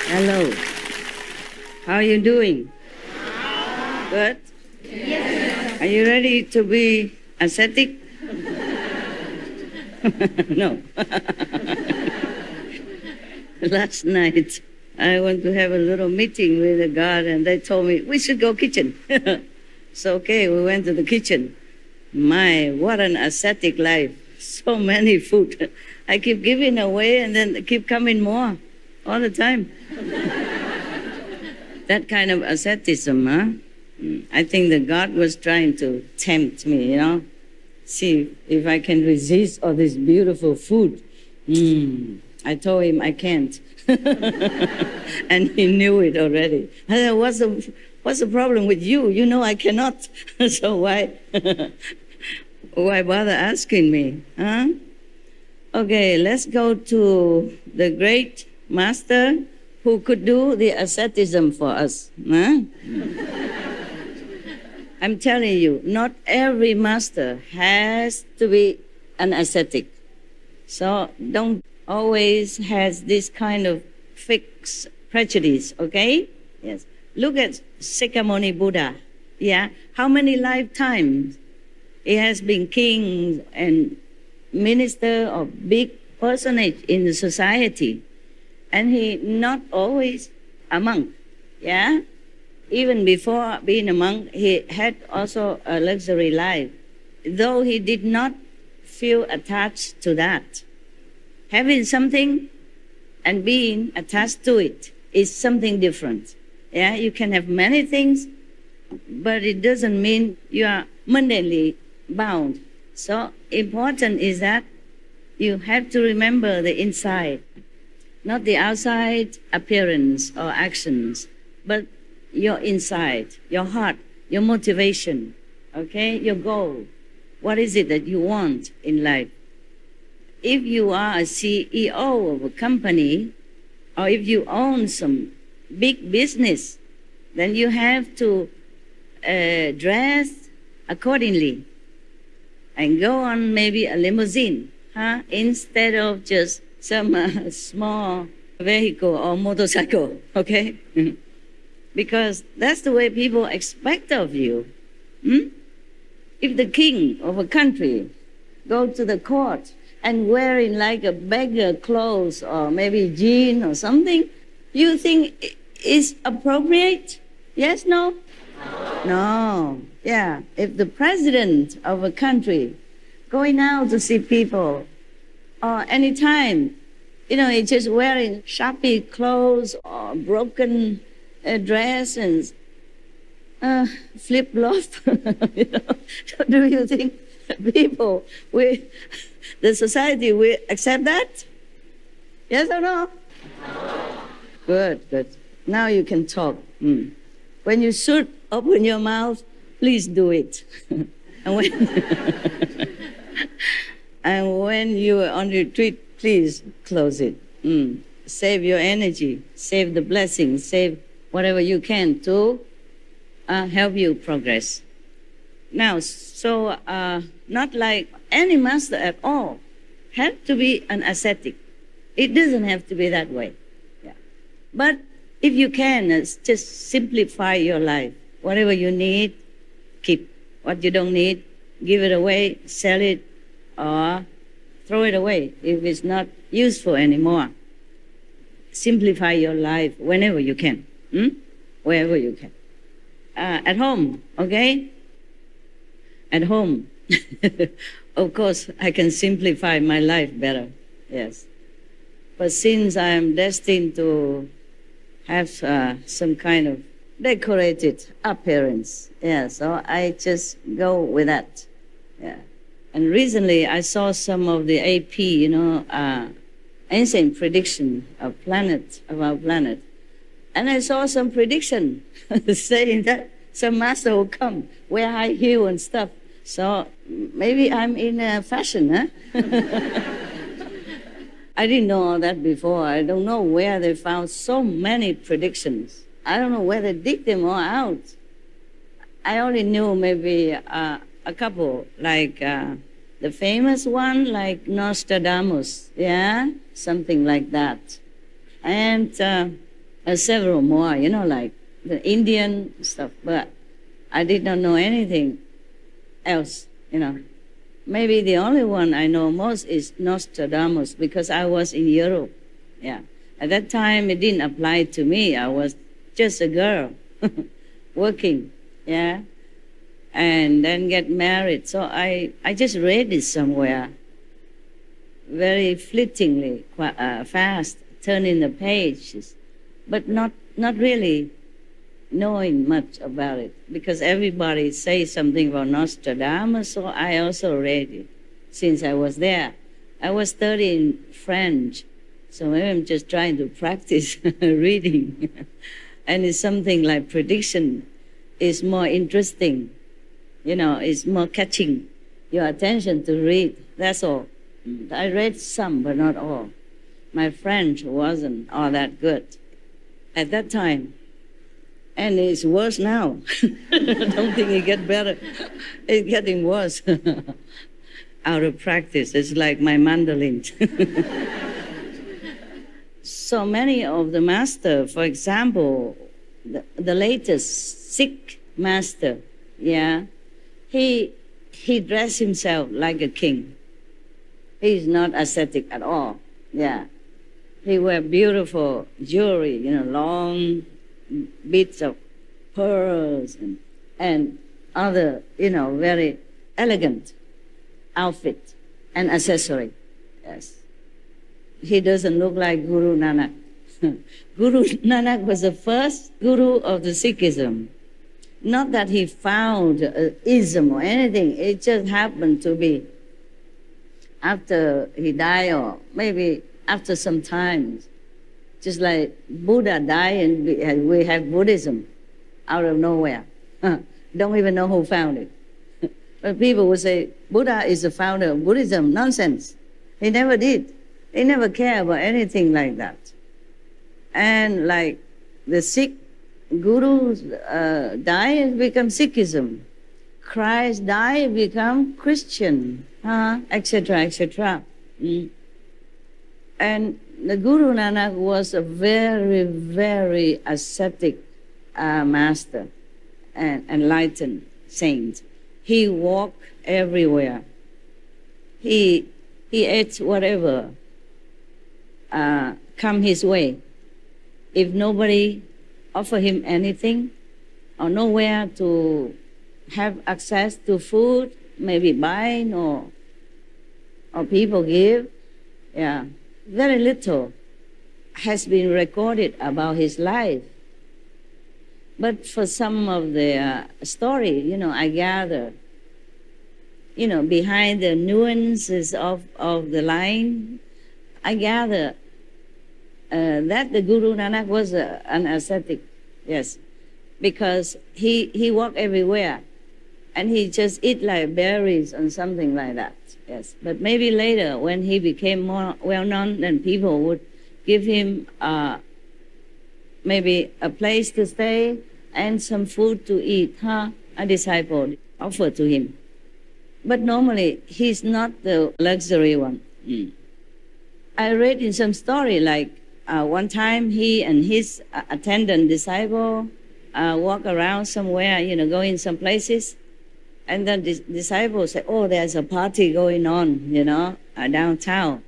Hello. How are you doing? Good? Yes. Are you ready to be ascetic? No. Last night, I went to have a little meeting with the God, and they told me, we should go kitchen. So, okay, we went to the kitchen. My, what an ascetic life. So many food. I keep giving away and then keep coming more all the time. That kind of asceticism, huh? I think that God was trying to tempt me, you know. See if I can resist all this beautiful food. I told him I can't. And he knew it already. I said, what's the problem with you? You know I cannot. So why bother asking me? Huh? Okay, let's go to the great master who could do the asceticism for us. Huh? I'm telling you, not every master has to be an ascetic. So don't always has this kind of fixed prejudice, okay? Yes. Look at Sakyamuni Buddha. Yeah. How many lifetimes he has been king and minister or big personage in the society. And he not always a monk. Yeah. Even before being a monk, he had also a luxury life, though he did not feel attached to that. Having something and being attached to it is something different. Yeah, you can have many things, but it doesn't mean you are mundanely bound. So important is that you have to remember the inside, not the outside appearance or actions, but your inside, your heart, your motivation, okay, your goal. What is it that you want in life? If you are a CEO of a company, or if you own some big business, then you have to dress accordingly and go on maybe a limousine, huh? Instead of just some small vehicle or motorcycle, okay? Because that's the way people expect of you. If the king of a country go to the court and wearing like a beggar clothes or maybe jean or something, you think is appropriate? Yes, no? No. Yeah. If the president of a country going out to see people or anytime, you know, he's just wearing shabby clothes or broken dress and flip-flop, you know, do you think people, the society will accept that? Yes or no? No. Good, good. Now you can talk. When you should open your mouth, please do it. And when you are on retreat, please close it. Save your energy, save the blessings, save whatever you can to help you progress. Now, so not like any master at all have to be an ascetic. It doesn't have to be that way. Yeah. But if you can, just simplify your life. Whatever you need, keep. What you don't need, give it away, sell it, or throw it away if it's not useful anymore. Simplify your life whenever you can, wherever you can. At home, okay? At home. Of course, I can simplify my life better, yes. But since I am destined to have some kind of decorated appearance, yeah, so I just go with that, yeah. And recently I saw some of the AP, you know, ancient prediction of our planet. And I saw some prediction saying that some master will come, wear high heel and stuff. So maybe I'm in fashion, huh? I didn't know all that before. I don't know where they found so many predictions. I don't know where they dig them all out. I only knew maybe a couple, like the famous one, like Nostradamus, yeah? Something like that. And several more, like the Indian stuff, but I did not know anything else, Maybe the only one I know most is Nostradamus, because I was in Europe. Yeah. At that time, it didn't apply to me. I was just a girl working, yeah, and then get married. So I just read it somewhere, very fleetingly, fast, turning the pages, but not really knowing much about it, because everybody says something about Nostradamus, so I also read it since I was there. I was studying French, so maybe I'm just trying to practice reading. And it's something like prediction is more interesting, it's more catching your attention to read, that's all. I read some, but not all. My French wasn't all that good at that time. And it's worse now. I don't think it gets better. It's getting worse. Out of practice. It's like my mandolin. So many of the master, for example, the latest Sikh master, yeah, he dressed himself like a king. He's not ascetic at all. Yeah. He wear beautiful jewelry, long beads of pearls and other, very elegant outfit and accessory. Yes. He doesn't look like Guru Nanak. Guru Nanak was the first guru of the Sikhism. Not that he found ism or anything. It just happened to be after he died, or maybe after some time. Just like Buddha died and we have Buddhism out of nowhere. Don't even know who found it. But people would say, Buddha is the founder of Buddhism. Nonsense. He never did. He never cared about anything like that. And like the Sikh gurus die and become Sikhism. Christ died, become Christian, etc., etc. And the Guru Nanak was a very, very ascetic master and enlightened saint. He walked everywhere. He ate whatever come his way. If nobody offered him anything, or nowhere to have access to food, maybe buying or people give, yeah, very little has been recorded about his life. But for some of the story, I gather, behind the nuances of the line, I gather that the Guru Nanak was an ascetic, yes, because he walked everywhere, and he just eat like berries and something like that, yes. But maybe later, when he became more well-known, then people would give him maybe a place to stay and some food to eat, a disciple offered to him. But normally, he's not the luxury one. I read in some story, like one time he and his attendant disciple walk around somewhere, going some places, and then the disciple say, oh, there's a party going on, downtown.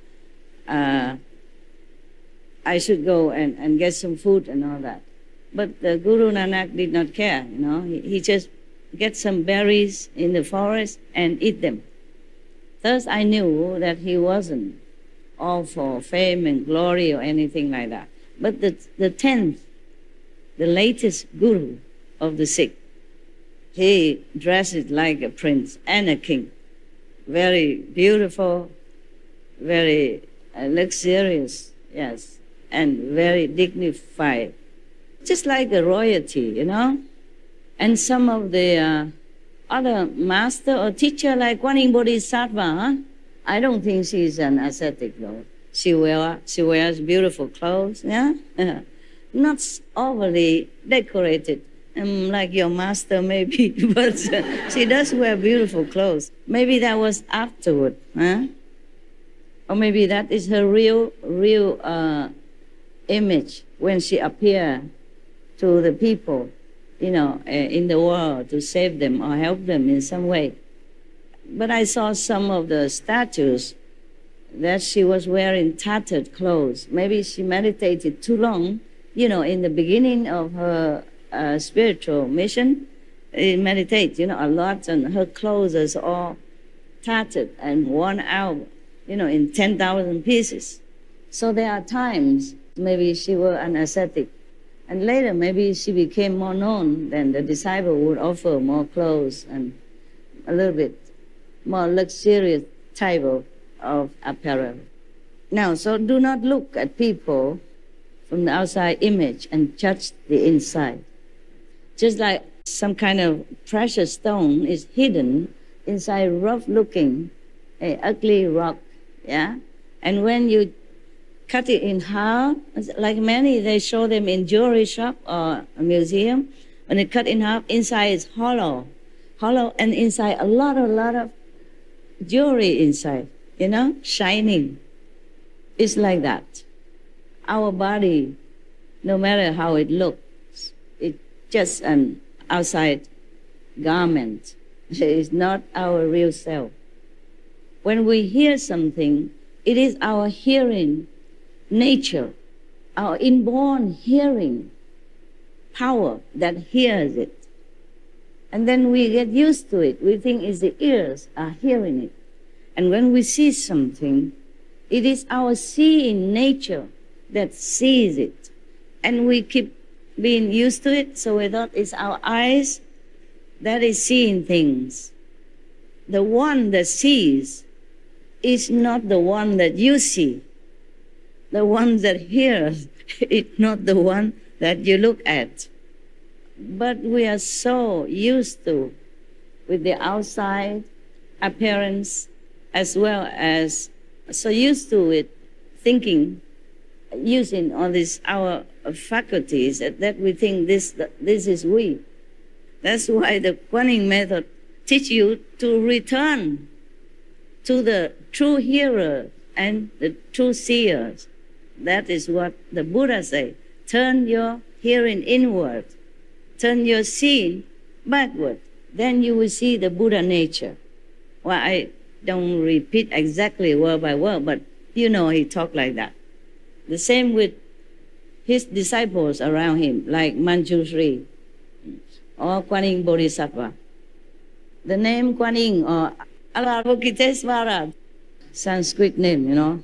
I should go and get some food and all that. But the Guru Nanak did not care, He just get some berries in the forest and eat them. Thus I knew that he wasn't all for fame and glory or anything like that. But the 10th, the latest guru of the Sikh, he dresses like a prince and a king. Very beautiful, very luxurious, yes, and very dignified. Just like a royalty, And some of the other master or teacher, like Guan Bodhisattva, I don't think she's an ascetic though. She wears beautiful clothes, yeah? Not overly decorated, like your master maybe, but she does wear beautiful clothes. Maybe that was afterward, Or maybe that is her real image when she appeared to the people, in the world to save them or help them in some way. But I saw some of the statues that she was wearing tattered clothes. Maybe she meditated too long, in the beginning of her spiritual mission. Meditate, a lot, and her clothes is all tattered and worn out, in 10,000 pieces. So there are times maybe she was an ascetic. And later maybe she became more known, then the disciple would offer more clothes and a little bit more luxurious type of apparel. Now, so do not look at people from the outside image and judge the inside. Just like some kind of precious stone is hidden inside rough-looking, ugly rock, yeah? And when you cut it in half, like many, they show them in jewelry shop or a museum. When they cut in half, inside is hollow, and inside a lot of jewelry inside, shining. It's like that. Our body, no matter how it looks, it's just an outside garment. It is not our real self. When we hear something, it is our hearing nature, our inborn hearing power that hears it. And then we get used to it. We think it's the ears are hearing it. And when we see something, it is our seeing nature that sees it. And we keep being used to it, so we thought it's our eyes that is seeing things. The one that sees is not the one that you see. The one that hears is not the one that you look at. But we are so used to with the outside appearance, as well as so used to it thinking, using all these our faculties that we think this is we. That's why the Kuan method teach you to return to the true hearer and the true seers. That is what the Buddha say. Turn your hearing inward. Turn your seeing backward. Then you will see the Buddha nature. Well, I don't repeat exactly word by word, but he talked like that. The same with his disciples around him, like Manjushri or Kuan Yin Bodhisattva. The name Kuan Yin or Avalokitesvara, Sanskrit name,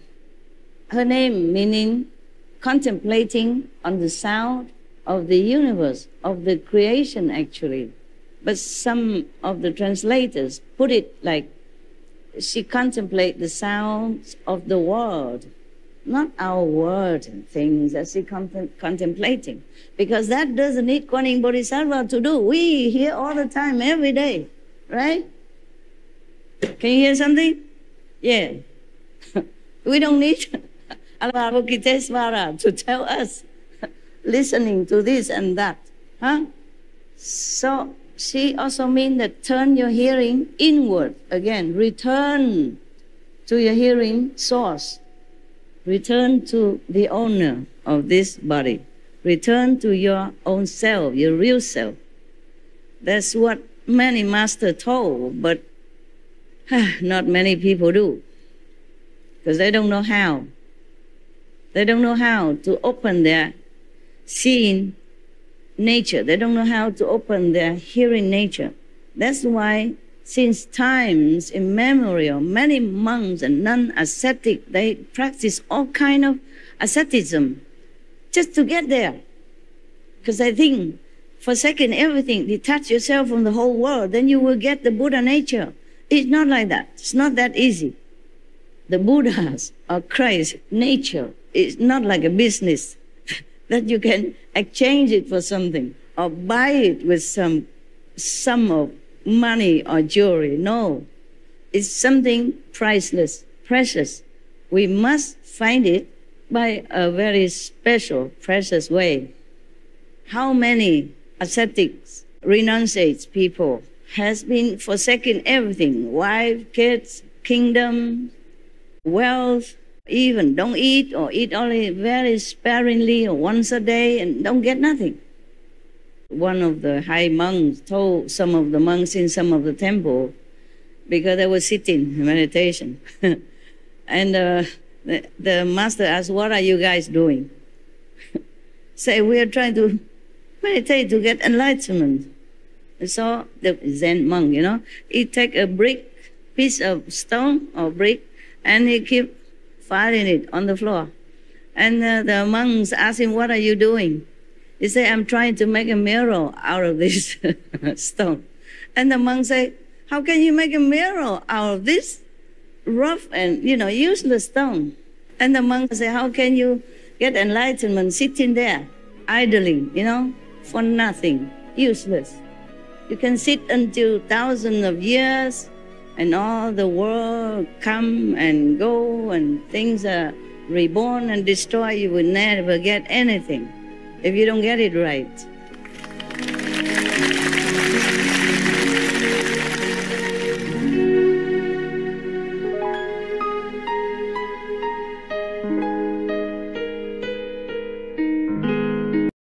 Her name meaning contemplating on the sound of the universe, of the creation actually. But some of the translators put it like she contemplates the sounds of the world, not our word and things that she contemplating. Because that doesn't need Kuan Yin Bodhisattva to do. We hear all the time, every day, right? Can you hear something? Yeah. We don't need Avalokitesvara to tell us listening to this and that. So she also means that turn your hearing inward. Again, return to your hearing source. Return to the owner of this body. Return to your own self, your real self. That's what many masters told, but not many people do. Because they don't know how. They don't know how to open their seeing nature. They don't know how to open their hearing nature. That's why since times immemorial, many monks and non-ascetic, they practice all kind of asceticism just to get there. Because they think, forsaking everything, detach yourself from the whole world, then you will get the Buddha nature. It's not like that. It's not that easy. The Buddha's or Christ's nature is not like a business that you can exchange it for something or buy it with some sum of money or jewelry. No, it's something priceless, precious. We must find it by a very special, precious way. How many ascetics, renunciates people has been forsaking everything, wife, kids, kingdom, wealth, even don't eat or eat only very sparingly or once a day and don't get nothing. One of the high monks told some of the monks in some of the temple, because they were sitting in meditation, and the master asked, "What are you guys doing?" Say, "We are trying to meditate to get enlightenment." So the Zen monk, he take a piece of stone or brick, and he keep firing it on the floor. And the monks ask him, "What are you doing?" He said, "I'm trying to make a mirror out of this stone." And the monk say, "How can you make a mirror out of this rough and, useless stone?" And the monk say, "How can you get enlightenment sitting there, idling, for nothing, useless? You can sit until thousands of years and all the world come and go and things are reborn and destroyed. You will never get anything if you don't get it right."